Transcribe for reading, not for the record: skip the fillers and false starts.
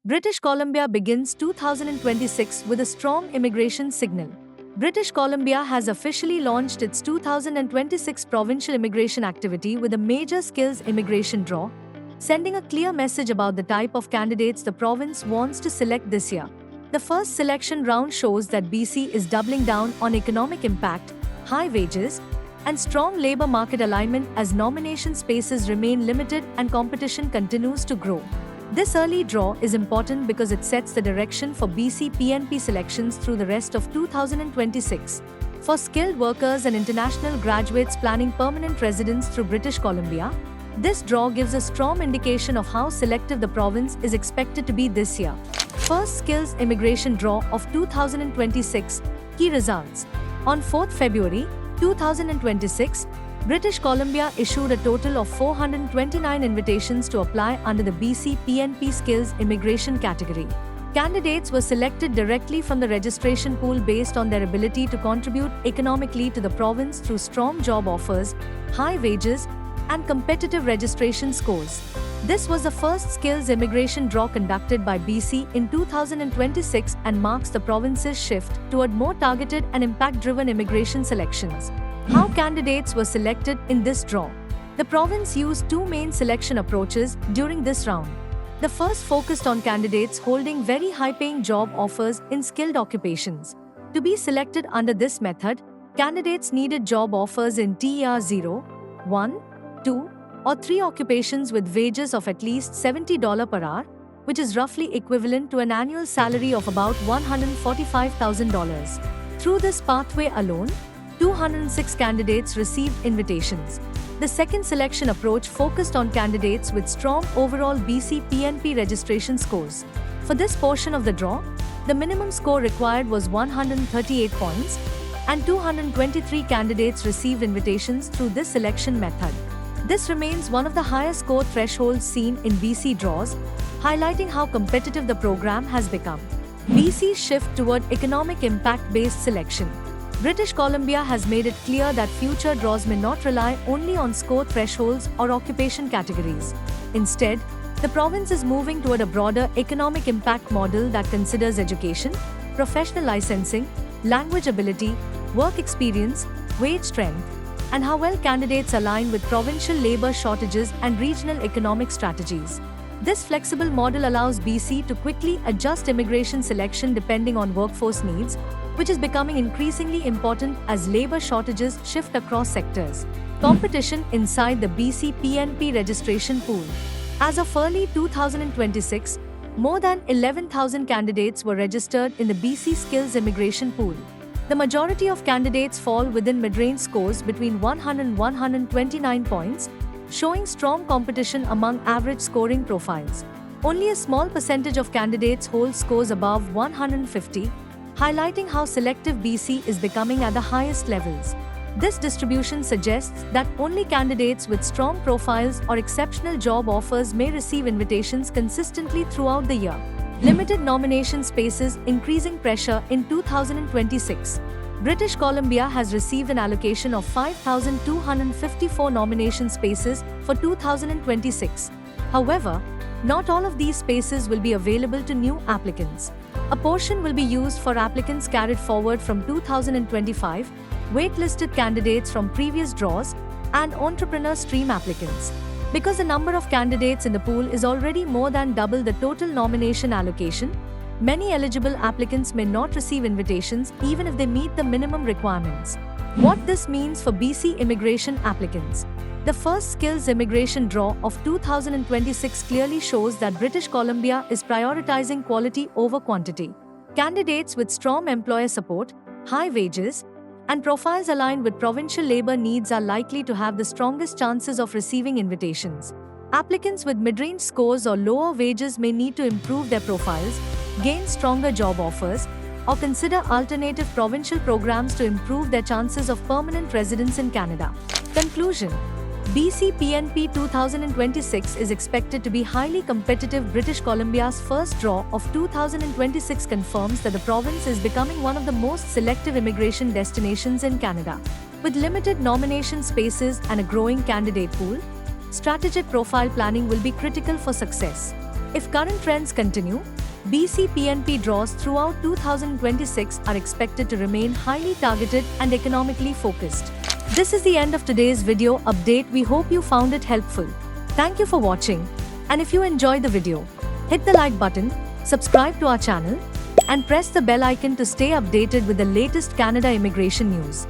British Columbia begins 2026 with a strong immigration signal. British Columbia has officially launched its 2026 provincial immigration activity with a major skills immigration draw, sending a clear message about the type of candidates the province wants to select this year. The first selection round shows that BC is doubling down on economic impact, high wages, and strong labor market alignment as nomination spaces remain limited and competition continues to grow. This early draw is important because it sets the direction for BC PNP selections through the rest of 2026. For skilled workers and international graduates planning permanent residence through British Columbia, this draw gives a strong indication of how selective the province is expected to be this year. First Skills Immigration Draw of 2026 Key Results. On 4th February 2026, British Columbia issued a total of 429 invitations to apply under the BC PNP Skills Immigration category. Candidates were selected directly from the registration pool based on their ability to contribute economically to the province through strong job offers, high wages, and competitive registration scores. This was the first skills immigration draw conducted by BC in 2026 and marks the province's shift toward more targeted and impact-driven immigration selections. How candidates were selected in this draw. The province used two main selection approaches during this round. The first focused on candidates holding very high-paying job offers in skilled occupations. To be selected under this method, candidates needed job offers in TER 0, 1, 2, or 3 occupations with wages of at least $70 per hour, which is roughly equivalent to an annual salary of about $145,000. Through this pathway alone, 206 candidates received invitations. The second selection approach focused on candidates with strong overall BC PNP registration scores. For this portion of the draw, the minimum score required was 138 points, and 223 candidates received invitations through this selection method. This remains one of the highest score thresholds seen in BC draws, highlighting how competitive the program has become. BC's shift toward economic impact-based selection. British Columbia has made it clear that future draws may not rely only on score thresholds or occupation categories. Instead, the province is moving toward a broader economic impact model that considers education, professional licensing, language ability, work experience, wage strength, and how well candidates align with provincial labor shortages and regional economic strategies. This flexible model allows BC to quickly adjust immigration selection depending on workforce needs, which is becoming increasingly important as labor shortages shift across sectors. Competition inside the BC PNP registration pool. As of early 2026, more than 11,000 candidates were registered in the BC Skills Immigration Pool. The majority of candidates fall within mid-range scores between 100 and 129 points, showing strong competition among average scoring profiles. Only a small percentage of candidates hold scores above 150, highlighting how selective BC is becoming at the highest levels. This distribution suggests that only candidates with strong profiles or exceptional job offers may receive invitations consistently throughout the year. Limited nomination spaces increasing pressure in 2026. British Columbia has received an allocation of 5,254 nomination spaces for 2026. However, not all of these spaces will be available to new applicants. A portion will be used for applicants carried forward from 2025, waitlisted candidates from previous draws, and entrepreneur stream applicants. Because the number of candidates in the pool is already more than double the total nomination allocation, many eligible applicants may not receive invitations even if they meet the minimum requirements. What this means for BC immigration applicants. The first skills immigration draw of 2026 clearly shows that British Columbia is prioritizing quality over quantity. Candidates with strong employer support, high wages, and profiles aligned with provincial labor needs are likely to have the strongest chances of receiving invitations. Applicants with mid-range scores or lower wages may need to improve their profiles, gain stronger job offers, or consider alternative provincial programs to improve their chances of permanent residence in Canada. Conclusion. BC PNP 2026 is expected to be highly competitive. British Columbia's first draw of 2026 confirms that the province is becoming one of the most selective immigration destinations in Canada. With limited nomination spaces and a growing candidate pool, strategic profile planning will be critical for success. If current trends continue, BC PNP draws throughout 2026 are expected to remain highly targeted and economically focused. This is the end of today's video update. We hope you found it helpful. Thank you for watching. And if you enjoyed the video, hit the like button, subscribe to our channel, and press the bell icon to stay updated with the latest Canada immigration news.